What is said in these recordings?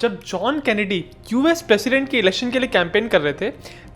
जब John Kennedy US president के election के लिए कैंपेन कर रहे थे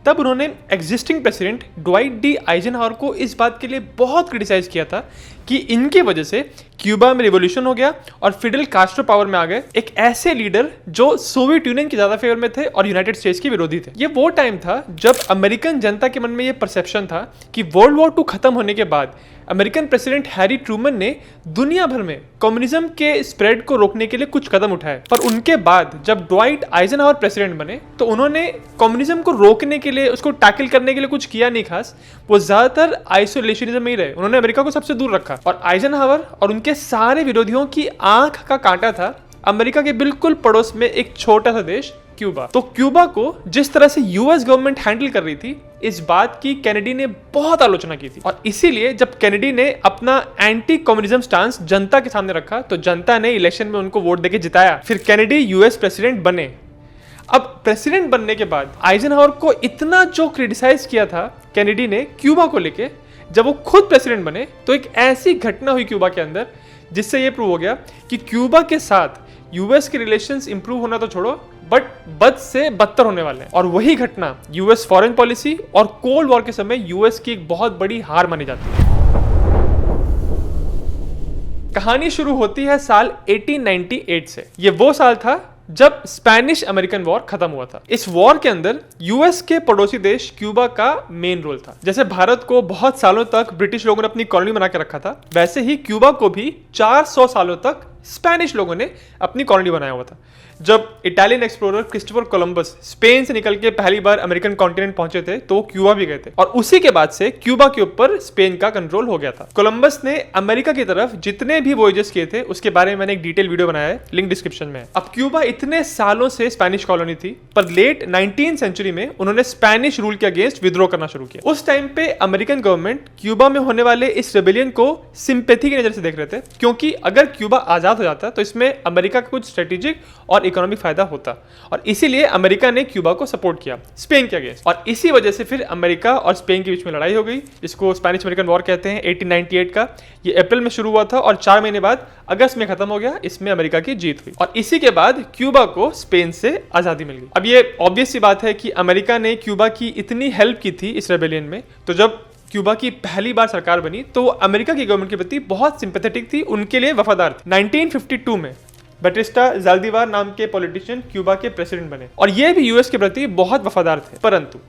तब उन्होंने existing president Dwight D Eisenhower को इस बात के लिए बहुत क्रिटिसाइज किया था कि इनकी वजह से क्यूबा में रिवॉल्यूशन हो गया और फिडेल कास्ट्रो पावर में आ गए, एक ऐसे लीडर जो सोवियत यूनियन के ज़्यादा फेवर में थे और यूनाइटेड स्टेट्स के विरोधी थे। ये वो टाइम था जब अमेरिकन जनता के मन में ये परसेप्शन था कि वर्ल्ड वॉर 2 खत्म होने के बाद अमेरिकन प्रेसिडेंट हैरी ट्रूमन ने दुनिया भर में कम्युनिज्म के स्प्रेड को रोकने के लिए कुछ कदम उठाए। पर उनके बाद जब ड्वाइट आइजनहावर प्रेसिडेंट बने तो उन्होंने कम्युनिज्म को रोकने के लिए, उसको टैकल करने के लिए कुछ किया नहीं खास। वो ज्यादातर आइसोलेशनिज्म में ही रहे, उन्होंने अमेरिका को सबसे दूर रखा। और आइजनहावर और उनके सारे विरोधियों की आंख का कांटा था अमेरिका के बिल्कुल पड़ोस में एक छोटा सा देश क्यूबा। तो क्यूबा को जिस तरह से यूएस गवर्नमेंट हैंडल कर रही थी, इस बात की कैनेडी ने बहुत आलोचना की थी। और इसीलिए जब कैनेडी ने अपना एंटी कम्युनिज्म स्टांस जनता के सामने रखा तो जनता ने इलेक्शन में उनको वोट देके जिताया। फिर कैनेडी यूएस प्रेसिडेंट बने। अब प्रेसिडेंट बनने के बाद आइजनहावर को इतना जो क्रिटिसाइज किया था कैनेडी ने क्यूबा को लेके, जब वो खुद प्रेसिडेंट बने तो एक ऐसी घटना हुई क्यूबा के अंदर जिससे ये प्रूव हो गया कि क्यूबा के साथ यूएस के रिलेशंस इंप्रूव होना तो छोड़ो, बट बद से बदतर होने वाले हैं। और वही घटना यूएस फॉरेन पॉलिसी और कोल्ड वॉर के समय यूएस की एक बहुत बड़ी हार मानी जाती है। कहानी शुरू होती है साल 1898 से। ये वो साल था जब स्पेनिश अमेरिकन वॉर खत्म हुआ था। इस वॉर के अंदर यूएस के पड़ोसी देश क्यूबा का मेन रोल था। जैसे भारत को बहुत सालों तक ब्रिटिश लोगों ने अपनी कॉलोनी बना के रखा था, वैसे ही क्यूबा को भी 400 सालों तक स्पेनिश लोगों ने अपनी कॉलोनी बनाया हुआ था। जब Italian explorer Christopher Columbus Spain से निकल के पहली बार अमेरिकन कॉन्टिनेंट पहुंचे थे तो क्यूबा भी गए थे और उसी के बाद से क्यूबा के ऊपर स्पेन का कंट्रोल हो गया था। कोलंबस ने अमेरिका की तरफ जितने भी वॉयजेस किए थे उसके बारे में मैंने एक डिटेल वीडियो बनाया है, लिंक डिस्क्रिप्शन में है। अब क्यूबा इतने सालों से स्पेनिश कॉलोनी थी, पर लेट 19th सेंचुरी में उन्होंने स्पेनिश रूल के अगेंस्ट विद्रोह करना शुरू किया। उस टाइम पे अमेरिकन गवर्नमेंट क्यूबा में होने वाले इस रेबेलियन को सिंपैथी की नजर से देख रहे थे, क्योंकि अगर क्यूबा आजाद हो जाता तो इसमें अमेरिका का कुछ स्ट्रेटेजिक और इकोनॉमिक फायदा होता और इसीलिए अमेरिका ने क्यूबा को सपोर्ट किया स्पेन के अगेंस्ट। और इसी वजह से फिर अमेरिका और स्पेन के बीच में लड़ाई हो गई, जिसको स्पेनिश अमेरिकन वॉर कहते हैं 1898 का। ये अप्रैल में शुरू हुआ था और 4 महीने बाद अगस्त में खत्म हो गया। इसमें अमेरिका की जीत हुई और इसी के बाद क्यूबा को स्पेन से आजादी मिल गई। अब ये ऑब्वियस सी बात है कि अमेरिका ने क्यूबा की इतनी हेल्प की थी इस रेबेलियन में, तो जब क्यूबा की पहली बार सरकार बनी तो वो अमेरिका की गवर्नमेंट के प्रति बहुत सिंपैथेटिक थी, उनके लिए वफादार थी। 1952 में बैटिस्टा ज़ाल्दीवार नाम के पॉलिटिशियन क्यूबा के प्रेसिडेंट बने और ये भी यूएस के प्रति बहुत वफादार थे। परंतु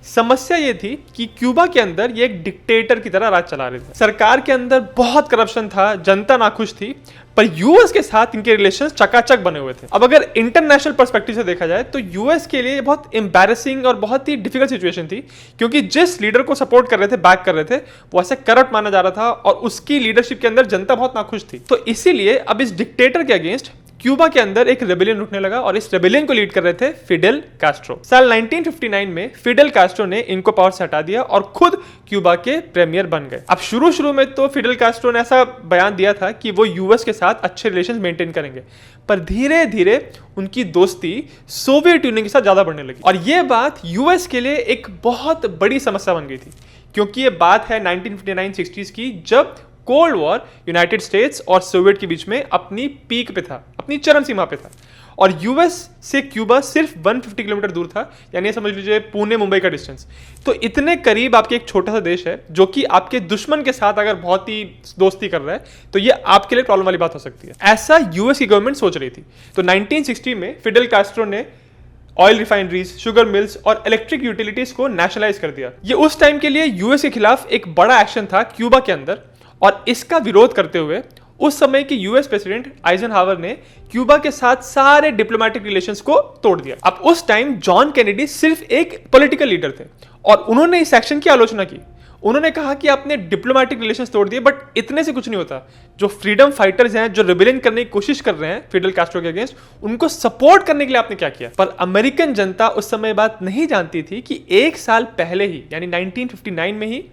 समस्या ये थी कि क्यूबा के अंदर ये एक डिक्टेटर की तरह राज चला रहे थे। सरकार के अंदर बहुत करप्शन था, जनता नाखुश थी, पर यूएस के साथ इनके रिलेशंस चकाचक बने हुए थे। अब अगर इंटरनेशनल पर्सपेक्टिव से देखा जाए तो यूएस के लिए बहुत एम्बैरेसिंग और बहुत ही डिफिकल्ट सिचुएशन थी, क्योंकि जिस लीडर को सपोर्ट कर रहे थे, बैक कर रहे थे, वो ऐसे करप्ट माना जा रहा था और उसकी लीडरशिप के अंदर जनता बहुत नाखुश थी। तो इसीलिए अब इस डिक्टेटर के अगेंस्ट क्यूबा के अंदर एक रेबेलियन उठने लगा और इस रेबेलियन को लीड कर रहे थे फिडेल कास्ट्रो। साल 1959 में फिडेल कास्ट्रो ने इनको पावर से हटा दिया और खुद क्यूबा के प्रीमियर बन गए। अब शुरू में तो फिडेल कास्ट्रो ने ऐसा बयान दिया था कि वो यूएस के साथ अच्छे रिलेशंस मेंटेन करेंगे, पर धीरे धीरे उनकी दोस्ती सोवियत यूनियन के साथ ज्यादा बढ़ने लगी और ये बात यूएस के लिए एक बहुत बड़ी समस्या बन गई थी, क्योंकि ये बात है 1959-60s की, जब कोल्ड वॉर यूनाइटेड स्टेट्स और सोवियत के बीच में अपनी पीक पे था, अपनी चरम सीमा पे था और यूएस से क्यूबा सिर्फ 150 किलोमीटर दूर था, यानी समझ लीजिए पुणे मुंबई का डिस्टेंस। तो इतने करीब आपके एक छोटा सा देश है जो कि आपके दुश्मन के साथ अगर बहुत ही दोस्ती कर रहा है तो ये आपके लिए प्रॉब्लम वाली बात हो सकती है। ऐसा यूएस की गवर्नमेंट सोच रही थी। तो 1960 में फिडेल कास्ट्रो ने ऑयल रिफाइनरीज, शुगर मिल्स और इलेक्ट्रिक यूटिलिटीज को नेशनलाइज कर दिया। ये उस टाइम के लिए यूएस के खिलाफ एक बड़ा एक्शन था क्यूबा के अंदर और इसका विरोध करते हुए उस समय के यूएस प्रेसिडेंट आइजनहावर ने क्यूबा के साथ सारे डिप्लोमेटिक रिलेशंस को तोड़ दिया। अब उस टाइम जॉन कैनेडी सिर्फ एक पॉलिटिकल लीडर थे और उन्होंने इस एक्शन की आलोचना की। उन्होंने कहा कि आपने डिप्लोमेटिक रिलेशंस तोड़ दिए, बट इतने से कुछ नहीं होता। जो फ्रीडम फाइटर्स हैं, जो रिबेलियन करने की कोशिश कर रहे हैं फिडेल कास्ट्रो के अगेंस्ट, उनको सपोर्ट करने के लिए आपने क्या किया। पर अमेरिकन जनता उस समय बात नहीं जानती थी कि एक साल पहले ही, यानी 1959 में ही,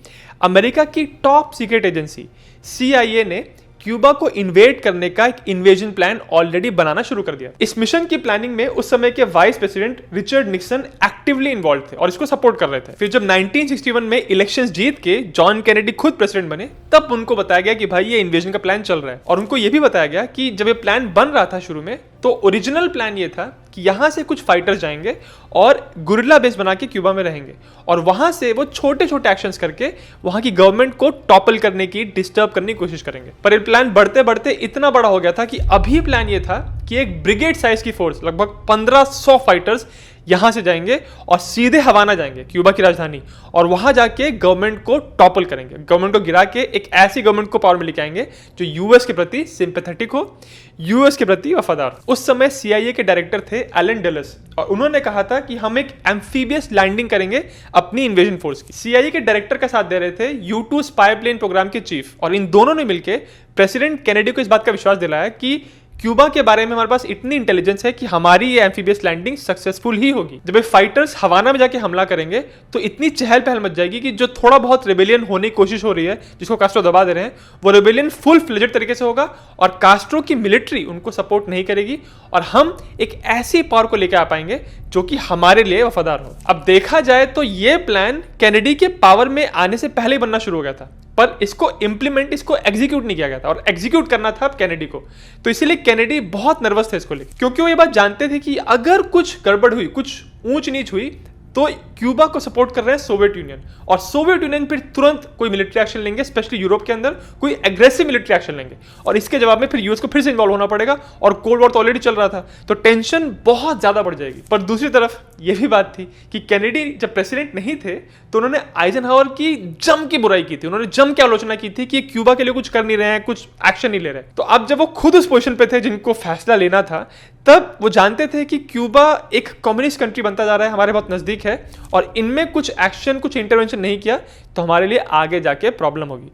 अमेरिका की टॉप सीक्रेट एजेंसी CIA ने क्यूबा को इन्वेड करने का एक इन्वेजन प्लान ऑलरेडी बनाना शुरू कर दिया। इस मिशन की प्लानिंग में उस समय के vice president Richard Nixon actively involve थे और इसको सपोर्ट कर रहे थे। फिर जब 1961 में इलेक्शंस जीत के जॉन कैनेडी खुद प्रेसिडेंट बने, तब उनको बताया गया कि भाई ये इन्वेजन का प्लान चल रहा है और उनको ये भी बताया गया कि जब ये प्लान बन रहा था शुरू में, तो ओरिजिनल प्लान ये था कि यहाँ से कुछ फाइटर्स जाएंगे और गुरिल्ला बेस बना के क्यूबा में रहेंगे और वहाँ से वो छोटे छोटे एक्शंस करके वहाँ की गवर्नमेंट को टॉपल करने की, डिस्टर्ब करने की कोशिश करेंगे। पर ये प्लान बढ़ते बढ़ते इतना बड़ा हो गया था कि अभी प्लान ये था कि एक ब्रिगेड साइज की फोर्स, लगभग 1500 फाइटर्स यहां से जाएंगे और सीधे हवाना जाएंगे, क्यूबा की राजधानी, और वहां जाके गवर्नमेंट को टॉपल करेंगे, गवर्नमेंट को गिरा के एक ऐसी गवर्नमेंट को पावर में लेके आएंगे जो यूएस के प्रति सिंपैथेटिक हो, यूएस के प्रति वफादार। उस समय सीआईए के डायरेक्टर थे एलन डलस और उन्होंने कहा था कि हम एक एम्फीबियस लैंडिंग करेंगे अपनी इन्वेजन फोर्स की। सीआईए के डायरेक्टर का साथ दे रहे थे U-2 स्पाई प्लेन प्रोग्राम के चीफ, और इन दोनों ने मिलकर प्रेसिडेंट केनेडी को इस बात का विश्वास दिलाया कि क्यूबा के बारे में हमारे पास इतनी इंटेलिजेंस है कि हमारी ये एम्फीबियस लैंडिंग सक्सेसफुल ही होगी। जब ये फाइटर्स हवाना में जाके हमला करेंगे तो इतनी चहल पहल मच जाएगी कि जो थोड़ा बहुत रेबेलियन होने की कोशिश हो रही है, जिसको कास्ट्रो दबा दे रहे हैं, वो रेबेलियन फुल फ्लेजेड तरीके से होगा और कास्ट्रो की मिलिट्री उनको सपोर्ट नहीं करेगी और हम एक ऐसी पावर को लेकर आ पाएंगे जो कि हमारे लिए वफादार हो। अब देखा जाए तो ये प्लान केनेडी के पावर में आने से पहले ही बनना शुरू हो गया था, पर इसको इंप्लीमेंट, इसको एग्जीक्यूट नहीं किया गया था और एग्जीक्यूट करना था अब केनेडी को। तो इसीलिए केनेडी बहुत नर्वस थे इसको लेकर, क्योंकि वो ये बात जानते थे कि अगर कुछ गड़बड़ हुई, कुछ ऊंच नीच हुई, तो क्यूबा को सपोर्ट कर रहे हैं सोवियत यूनियन, और सोवियत यूनियन फिर तुरंत कोई मिलिट्री एक्शन लेंगे, स्पेशली यूरोप के अंदर कोई एग्रेसिव मिलिट्री एक्शन लेंगे, और इसके जवाब में फिर यूएस को फिर से इन्वॉल्व होना पड़ेगा, और कोल्ड वॉर तो ऑलरेडी चल रहा था, तो टेंशन बहुत ज्यादा बढ़ जाएगी। पर दूसरी तरफ यह भी बात थी कि केनेडी जब प्रेसिडेंट नहीं थे तो उन्होंने आइजनहावर की जम की बुराई की थी, उन्होंने जम की आलोचना की थी कि क्यूबा के लिए कुछ कर नहीं रहे हैं, कुछ एक्शन नहीं ले रहे। तो अब जब वो खुद उस पोजीशन पे थे जिनको फैसला लेना था, तब वो जानते थे कि क्यूबा एक कम्युनिस्ट कंट्री बनता जा रहा है, हमारे बहुत नजदीक है, और इनमें कुछ एक्शन, कुछ इंटरवेंशन नहीं किया तो हमारे लिए आगे जाके प्रॉब्लम होगी।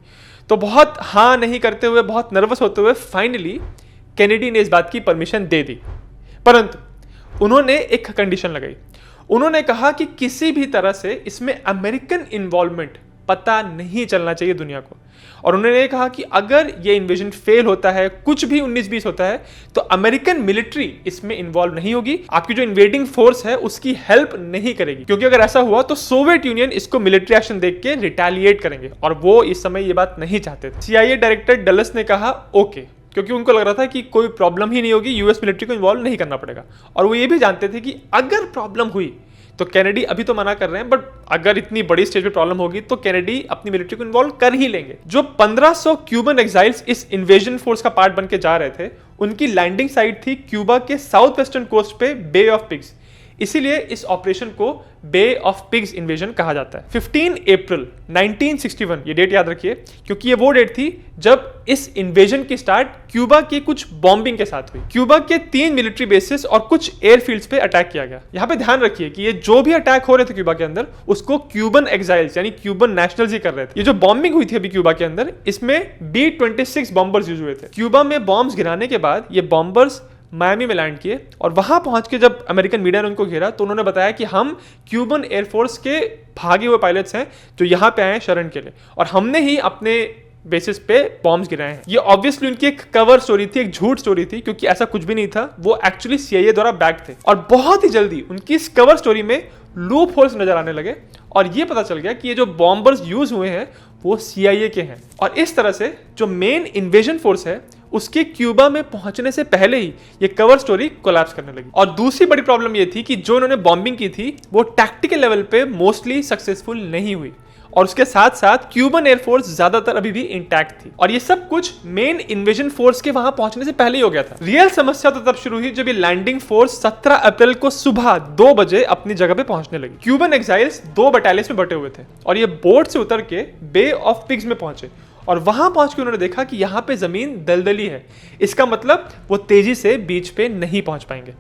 तो बहुत हाँ नहीं करते हुए, बहुत नर्वस होते हुए फाइनली केनेडी ने इस बात की परमिशन दे दी, परंतु उन्होंने एक कंडीशन लगाई। उन्होंने कहा कि किसी भी तरह से इसमें अमेरिकन इन्वॉल्वमेंट पता नहीं चलना चाहिए दुनिया को, और उन्होंने कहा कि अगर ये इन्वेजन फेल होता है, कुछ भी 19-20 होता है, तो अमेरिकन मिलिट्री इसमें इन्वॉल्व नहीं होगी, आपकी जो इन्वेडिंग फोर्स है उसकी हेल्प नहीं करेगी, क्योंकि अगर ऐसा हुआ तो सोवियत यूनियन इसको मिलिट्री एक्शन देख के रिटेलिएट करेंगे, और वो इस समय ये बात नहीं चाहते थे। सीआईए डायरेक्टर डलस ने कहा ओके, क्योंकि उनको लग रहा था कि कोई प्रॉब्लम ही नहीं होगी, यूएस मिलिट्री को इन्वॉल्व नहीं करना पड़ेगा, और वो ये भी जानते थे कि अगर प्रॉब्लम हुई तो केनेडी अभी तो मना कर रहे हैं, बट अगर इतनी बड़ी स्टेज पे प्रॉब्लम होगी तो केनेडी अपनी मिलिट्री को इन्वॉल्व कर ही लेंगे। जो 1500 क्यूबन एग्जाइल्स इस इन्वेजन फोर्स का पार्ट बन के जा रहे थे, उनकी लैंडिंग साइट थी क्यूबा के साउथ वेस्टर्न कोस्ट पे बे ऑफ पिग्स, इसीलिए इस ऑपरेशन को बे ऑफ पिग्स इन्वेजन कहा जाता है। 15 अप्रैल 1961, ये डेट याद रखिए, क्योंकि ये वो डेट थी जब इस इन्वेजन की स्टार्ट क्यूबा की कुछ बॉम्बिंग के साथ हुई। क्यूबा के 3 मिलिट्री बेसिस और कुछ एयरफील्ड्स पे अटैक किया गया। यहाँ पे ध्यान रखिए कि ये जो भी अटैक हो रहे थे क्यूबा के अंदर, उसको क्यूबन एग्जाइल्स यानी क्यूबन नेशनल्स ही कर रहे थे। ये जो बॉम्बिंग हुई थी अभी क्यूबा के अंदर, इसमें B-26 बॉम्बर्स यूज हुए थे। क्यूबा में बॉम्ब्स गिराने के बाद ये बॉम्बर्स मायामी में लैंड किए, और वहां पहुंच के जब अमेरिकन मीडिया ने उनको घेरा तो उन्होंने बताया कि हम क्यूबन एयरफोर्स के भागे हुए पायलट्स हैं जो यहां पे आए हैं शरण के लिए, और हमने ही अपने बेसिस पे बॉम्ब्स गिराए हैं। ये ऑब्वियसली उनकी एक कवर स्टोरी थी, एक झूठ स्टोरी थी, क्योंकि ऐसा कुछ भी नहीं था। वो एक्चुअली सीआईए द्वारा बैक थे, और बहुत ही जल्दी उनकी इस कवर स्टोरी में लूप होल्स नजर आने लगे, और ये पता चल गया कि ये जो बॉम्बर्स यूज हुए हैं वो सीआईए के हैं। और इस तरह से जो मेन इन्वेजन फोर्स है उसके क्यूबा में पहुंचने से पहले ही ये कवर स्टोरी कोलैप्स करने लगी। और दूसरी बड़ी प्रॉब्लम ये थी कि जो इन्होंने बॉम्बिंग की थी वो टैक्टिकल लेवल पे मोस्टली सक्सेसफुल नहीं हुई, और उसके साथ साथ क्यूबन एयरफोर्स ज्यादातर अभी भी इंटैक्ट थी, और ये सब कुछ मेन इन्वेजन फोर्स के वहां पहुंचने से पहले ही हो गया था। रियल समस्या तो तब शुरू हुई जब ये लैंडिंग फोर्स 17 अप्रैल को सुबह 2 बजे अपनी जगह पे पहुंचने लगी। क्यूबन एग्जाइल्स 2 बटालियंस में बटे हुए थे, और ये बोट से उतर के बे ऑफ पिग्स में पहुंचे, और वहां पहुंच के उन्होंने देखा कि यहां पे जमीन दलदली है, इसका मतलब वो तेजी से बीच पे नहीं पहुंच पाएंगे।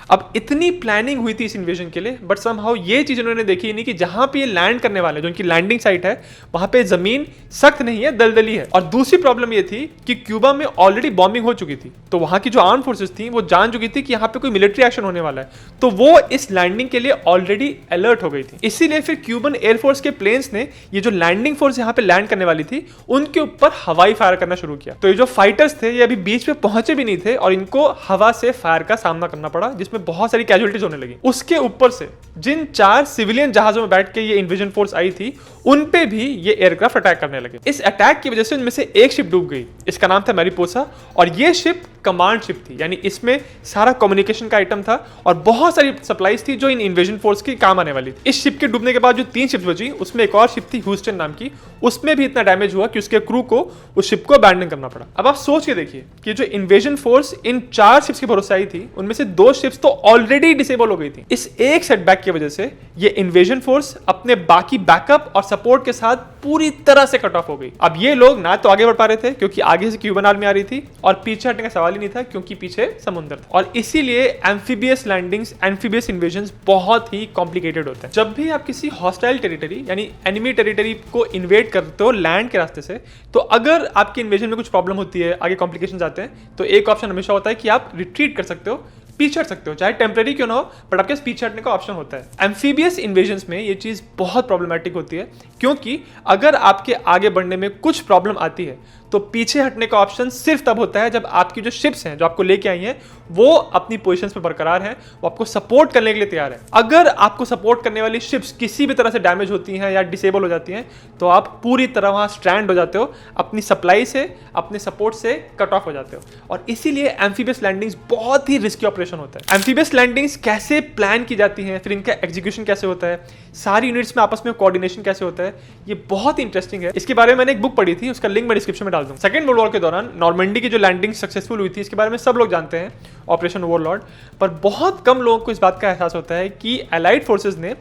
अब इतनी प्लानिंग हुई थी इस इन्वेजन के लिए, बट समहाउ ये चीज उन्होंने देखी नहीं कि जहां पे ये लैंड करने वाले, जो उनकी लैंडिंग साइट है, वहां पे जमीन सख्त नहीं है, दलदली है। और दूसरी प्रॉब्लम ये थी कि क्यूबा में ऑलरेडी बॉम्बिंग हो चुकी थी, तो वहां की जो आर्म फोर्सेस थी वो जान चुकी थी कि यहाँ पे कोई मिलिट्री एक्शन होने वाला है, तो वो इस लैंडिंग के लिए ऑलरेडी अलर्ट हो गई थी। इसीलिए फिर क्यूबन एयरफोर्स के प्लेन्स ने ये जो लैंडिंग फोर्स यहाँ पे लैंड करने वाली थी उनके इनके ऊपर हवाई फायर करना शुरू किया। तो ये जो फाइटर्स थे ये अभी बीच में पहुंचे भी नहीं थे और इनको हवा से फायर का सामना करना पड़ा, जिसमें बहुत सारी कैजुअलिटीज होने लगी। उसके ऊपर से जिन 4 सिविलियन जहाजों में बैठ के ये इन्वेजन फोर्स आई थी उन पे भी ये एयरक्राफ्ट अटैक करने लगे। इस अटैक की वजह से उनमें से एक शिप डूब गई, इसका नाम था मैरीपोसा, और ये शिप कमांड शिप थी, यानी इसमें सारा कम्युनिकेशन का आइटम था और बहुत सारी सप्लाईज थी जो इन इन्वेजन फोर्स की काम आने वाली थी। इस शिप के डूबने के बाद जो 3 शिप्स बची उसमें एक और शिप थी ह्यूस्टन नाम की, उसमें भी इतना डैमेज हुआ कि उसके क्रू को उस शिप को अबैंडन करना पड़ा। अब आप सोच के देखिए कि जो इन्वेजन फोर्स इन 4 शिप्स के भरोसे आई थी उनमें से 2 शिप्स तो ऑलरेडी डिसेबल हो गई थी। इस एक सेटबैक की वजह से ये इन्वेजन फोर्स अपने बाकी बैकअप और सपोर्ट के साथ पूरी तरह से कट ऑफ हो गई। अब ये लोग ना तो आगे बढ़ पा रहे थे क्योंकि आगे से क्यूबन आर्मी आ रही थी, और पीछे हटने का सवाल ही नहीं था क्योंकि पीछे समुद्र था। और इसीलिए एम्फीबियस लैंडिंग्स, एम्फीबियस इन्वेजन्स बहुत ही कॉम्प्लिकेटेड होते हैं। जब भी आप किसी हॉस्टाइल टेरिटरी यानी एनिमी टेरिटरी को इन्वेड करते हो लैंड के रास्ते से, तो अगर आपकी इन्वेजन में कुछ प्रॉब्लम होती है, आगे कॉम्प्लिकेशंस आते हैं, तो एक ऑप्शन हमेशा होता है कि आप रिट्रीट कर सकते हो, पीछे हट सकते हो, चाहे टेम्परेरी क्यों ना हो, बट आपके पास पीछे हटने का ऑप्शन होता है। एम्फीबियस इन्वेजन्स में ये चीज बहुत प्रॉब्लमेटिक होती है क्योंकि अगर आपके आगे बढ़ने में कुछ प्रॉब्लम आती है तो पीछे हटने का ऑप्शन सिर्फ तब होता है जब आपकी जो शिप्स हैं जो आपको लेके आई हैं वो अपनी पोजीशंस पे बरकरार हैं, वो आपको सपोर्ट करने के लिए तैयार है। अगर आपको सपोर्ट करने वाली शिप्स किसी भी तरह से डैमेज होती हैं या डिसेबल हो जाती हैं तो आप पूरी तरह वहां स्ट्रैंड हो जाते हो, अपनी सप्लाई से, अपने सपोर्ट से कट ऑफ हो जाते हो। और इसीलिए एम्फीबियस लैंडिंग्स बहुत ही रिस्की ऑपरेशन होता है। एम्फीबियस लैंडिंग्स कैसे प्लान की जाती हैं, फिर इनका एग्जीक्यूशन कैसे होता है, सारी यूनिट्स में आपस में कोऑर्डिनेशन कैसे होता है, ये बहुत इंटरेस्टिंग है। इसके बारे में मैंने एक बुक पढ़ी थी, उसका लिंक मैं डिस्क्रिप्शन में डाल दूंगा। सेकंड वर्ल्ड वॉर के दौरान नॉर्मंडी की जो लैंडिंग सक्सेसफुल हुई थी इसके बारे में सब लोग जानते हैं, ऑपरेशन ओवरलॉर्ड, पर बहुत कम लोगों को इस बात का एहसास होता है कि एलाइड फोर्सेस ने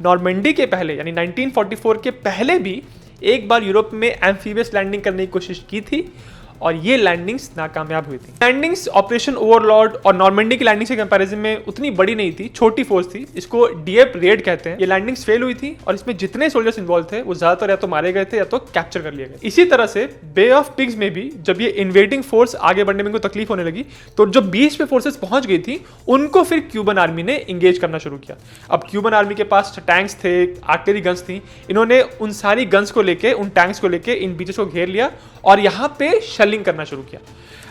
नॉर्मंडी के पहले यानी 1944 के पहले भी एक बार यूरोप में एम्फीबियस लैंडिंग करने की कोशिश की थी और ये लैंडिंग्स नाकामयाब हुई थी। लैंडिंग्स ऑपरेशन ओवरलॉर्ड और नॉर्मंडी की लैंडिंग से कंपैरिजन में उतनी बड़ी नहीं थी, छोटी फोर्स थी, इसको डीएफ रेड कहते हैं। ये लैंडिंग्स फेल हुई थी और इसमें जितने सोल्जर्स इन्वॉल्व थे वो ज्यादातर या तो मारे गए थे या तो कैप्चर कर लिए गए। इसी तरह से बे ऑफ पिग्स में भी जब ये इन्वेडिंग फोर्स आगे बढ़ने में इनको तकलीफ होने लगी तो जो बीच में फोर्सेस पहुंच गई थी उनको फिर क्यूबन आर्मी ने इंगेज करना शुरू किया। अब क्यूबन आर्मी के पास टैंक्स थे, आर्टिलरी गन्स थी, इन्होंने उन सारी गन्स को लेके, उन टैंक्स को लेके इन बीचेस को घेर लिया और यहाँ पे शेलिंग करना शुरू किया।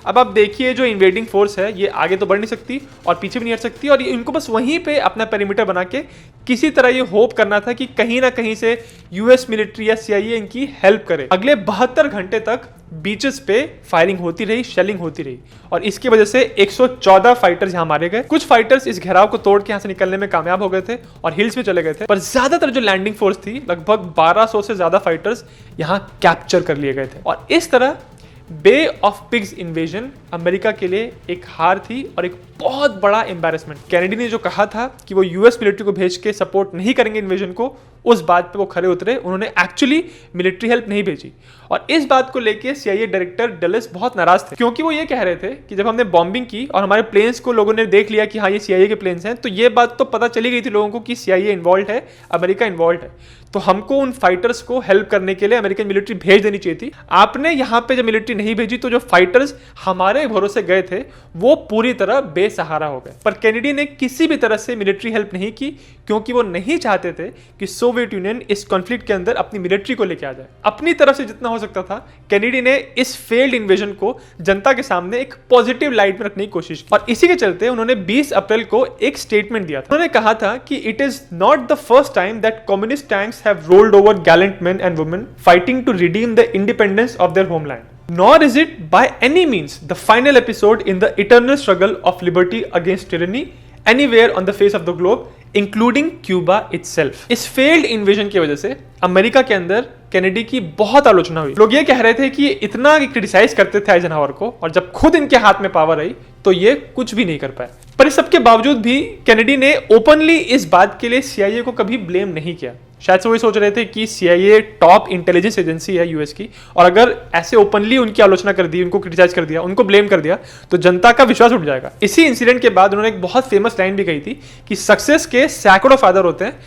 अब आप देखिए जो इन्वेडिंग फोर्स है ये आगे तो बढ़ नहीं सकती और पीछे भी नहीं हट सकती और इनको बस वहीं पे अपना पेरीमीटर बना के किसी तरह ये होप करना था कि कहीं ना कहीं से यूएस मिलिट्री या सीआईए इनकी हेल्प करे। अगले 72 घंटे तक बीचेस पे फायरिंग होती रही, शेलिंग होती रही और इसकी वजह से 114 फाइटर्स यहाँ मारे गए। कुछ फाइटर्स इस घेराव को तोड़ के यहाँ से निकलने में कामयाब हो गए थे और हिल्स में चले गए थे, पर ज्यादातर जो लैंडिंग फोर्स थी लगभग 1200 से ज्यादा फाइटर्स यहाँ कैप्चर कर लिए गए थे। और इस तरह बे ऑफ पिग्स इन्वेजन अमेरिका के लिए एक हार थी और एक बहुत बड़ा एम्बैरेसमेंट। कैनेडी ने जो कहा था कि वो यूएस मिलिट्री को भेज के सपोर्ट नहीं करेंगे इन्वेजन को, उस बात पे वो खरे उतरे, उन्होंने एक्चुअली मिलिट्री हेल्प नहीं भेजी। और इस बात को लेके सीआईए डायरेक्टर डलेस बहुत नाराज थे क्योंकि वो ये कह रहे थे कि जब हमने बॉम्बिंग की और हमारे प्लेन्स को लोगों ने देख लिया कि हाँ ये सीआईए के प्लेन्स हैं, तो ये बात तो पता चली गई थी लोगों को कि सीआईए इन्वॉल्व है, अमेरिका इन्वॉल्व है, तो हमको उन फाइटर्स को हेल्प करने के लिए अमेरिकन मिलिट्री भेज देनी चाहिए थी। आपने यहाँ पे जब मिलिट्री नहीं भेजी तो जो फाइटर्स हमारे भरोसे गए थे वो पूरी तरह बेसहारा हो गए। पर कैनेडी ने किसी भी तरह से मिलिट्री हेल्प नहीं की क्योंकि वो नहीं चाहते थे कि सोवियत यूनियन इस कॉन्फ्लिक्ट के अंदर अपनी मिलिट्री को लेके आ जाए। अपनी तरफ से जितना हो सकता था कैनेडी ने इस फेल्ड इन्वेजन को जनता के सामने एक पॉजिटिव लाइट में रखने की कोशिश की और इसी के चलते उन्होंने 20 अप्रैल को एक स्टेटमेंट दिया था। उन्होंने कहा था कि it is not the first time that communist tanks have rolled over gallant men and women fighting to redeem the independence of their homeland. Nor is it by any means the final episode in the eternal struggle of liberty against tyranny anywhere on the face of the globe, including Cuba itself. इस failed invasion की वजह से America के अंदर Kennedy की बहुत आलोचना हुई। लोग ये कह रहे थे कि इतना क्रिटिसाइज करते थे आइजनहावर को और जब खुद इनके हाथ में पावर आई तो ये कुछ भी नहीं कर पाए। पर इस सबके बावजूद भी कैनेडी ने ओपनली इस बात के लिए सीआईए को कभी ब्लेम नहीं किया। शायद से वही सोच रहे थे कि सीआईए टॉप इंटेलिजेंस एजेंसी है यूएस की और अगर ऐसे ओपनली उनकी आलोचना कर दी, उनको क्रिटिसाइज कर दिया, उनको ब्लेम कर दिया तो जनता का विश्वास उठ जाएगा। इसी इंसिडेंट के बाद उन्होंने एक बहुत फेमस लाइन भी कही थी कि सक्सेस के सैकड़ों फादर होते हैं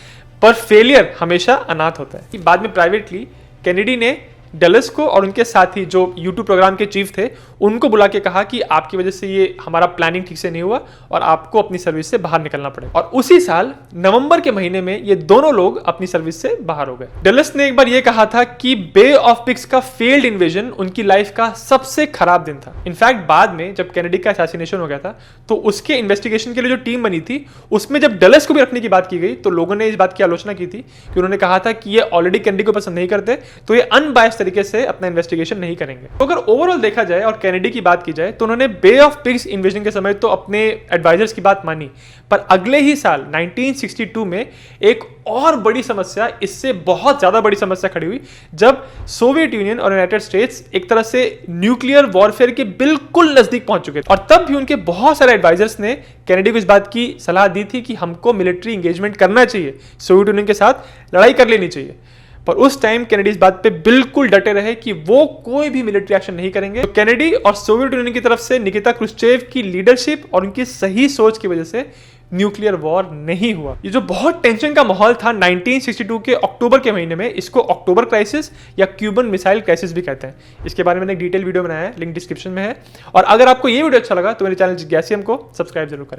पर फेलियर हमेशा अनाथ होता है। बाद में प्राइवेटली कैनेडी ने डलेस को और उनके साथी जो यूट्यूब प्रोग्राम के चीफ थे उनको बुला के कहा कि आपकी वजह से ये हमारा प्लानिंग ठीक से नहीं हुआ और आपको अपनी सर्विस से बाहर निकलना पड़े। और उसी साल नवंबर के महीने में ये दोनों लोग अपनी सर्विस से बाहर हो गए। डलेस ने एक बार ये कहा था कि बे ऑफ पिग्स का फेल्ड इन्वेजन उनकी लाइफ का सबसे खराब दिन था। इनफैक्ट बाद में जब कैनेडी का असैसिनेशन हो गया था तो उसके इन्वेस्टिगेशन के लिए जो टीम बनी थी उसमें जब डलेस को भी रखने की बात की गई तो लोगों ने इस बात की आलोचना की थी कि उन्होंने कहा था कि ये ऑलरेडी कैनेडी को पसंद नहीं करते तो ये अनबायस्ड तरीके से अपना इन्वेस्टिगेशन नहीं करेंगे। तो अगर ओवरऑल देखा जाए और कैनेडी की बात की जाए तो उन्होंने बे ऑफ पिग्स इन्वेजन के समय तो अपने एडवाइजर्स की बात मानी, पर अगले ही साल 1962 में एक और बड़ी समस्या, इससे बहुत ज्यादा बड़ी समस्या खड़ी हुई जब सोवियत यूनियन और यूनाइटेड स्टेट्स एक तरह से न्यूक्लियर वॉरफेयर के बिल्कुल नजदीक पहुंच चुके थे। और तब भी उनके बहुत सारे एडवाइजर्स ने कैनेडी को इस बात की सलाह दी थी कि हमको मिलिट्री इंगेजमेंट करना चाहिए, सोवियत यूनियन के साथ लड़ाई कर लेनी चाहिए। पर उस टाइम कैनेडी इस बात पे बिल्कुल डटे रहे कि वो कोई भी मिलिट्री एक्शन नहीं करेंगे। तो कैनेडी और सोवियत यूनियन की तरफ से निकिता क्रुश्चेव की लीडरशिप और उनकी सही सोच की वजह से न्यूक्लियर वॉर नहीं हुआ। ये जो बहुत टेंशन का माहौल था 1962 के अक्टूबर के महीने में, इसको अक्टूबर क्राइसिस या क्यूबन मिसाइल क्राइसिस भी कहते हैं। इसके बारे में मैंने एक डिटेल वीडियो बनाया है, लिंक डिस्क्रिप्शन में है। और अगर आपको ये वीडियो अच्छा लगा तो मेरे चैनल जिज्ञासियम को सब्सक्राइब जरूर करें।